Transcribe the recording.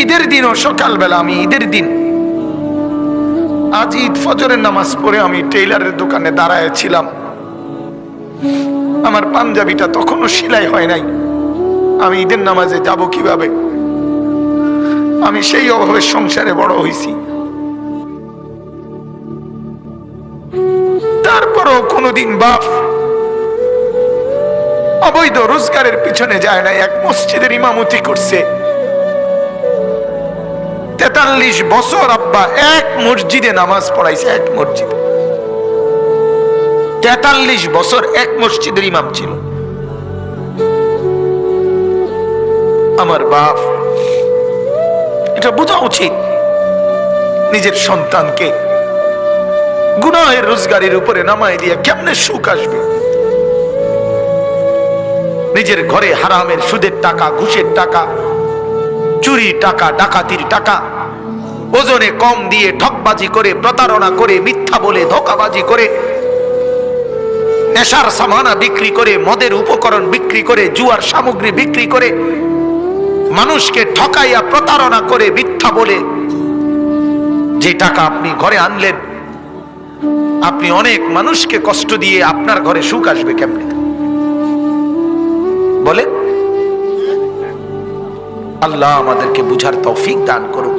ঈদের দিনও সকালবেলা, আমি ঈদের দিন আজ ঈদ ফজরের নামাজ পড়ে আমি টেইলারের দোকানে দাঁড়ায় ছিলাম। আমার পাঞ্জাবিটা তখনও সেলাই হয় নাই। আমি ঈদের নামাজে যাব কিভাবে? আমি সেই অভাবের সংসারে বড় হয়েছি। তারপরও কোনোদিন বাপ অবৈধ রোজগারের পিছনে যায় না। এক মসজিদের ইমামতি করছে 43 বছর। আব্বা এক মসজিদে নামাজ পড়াইছে, এক মসজিদে 43 বছর এক মসজিদের ইমাম ছিল আমার বাপ। এটা বোঝা উচিত নিজের সন্তানকে গুনাহের রোজগারের উপরে নামায় দিয়ে কেমনে সুখ আসবে? নিজের ঘরে হারামের সুদের টাকা, ঘুষের টাকা, চুরির টাকা, ডাকাতির টাকা, ওজনে কম দিয়ে ঠকবাজি করে, প্রতারণা করে, মিথ্যা বলে, ধোঁকাবাজি করে, নেশার সামানা বিক্রি করে, মদের উপকরণ বিক্রি করে, জুয়ার সামগ্রী বিক্রি করে, মানুষকে ঠকাইয়া প্রতারণা করে, মিথ্যা বলে যে টাকা আপনি ঘরে আনলেন, আপনি অনেক মানুষকে কষ্ট দিয়ে আপনার ঘরে সুখ আসবে কেমনে বলে? আল্লাহ আমাদেরকে বুঝার তৌফিক দান করুন।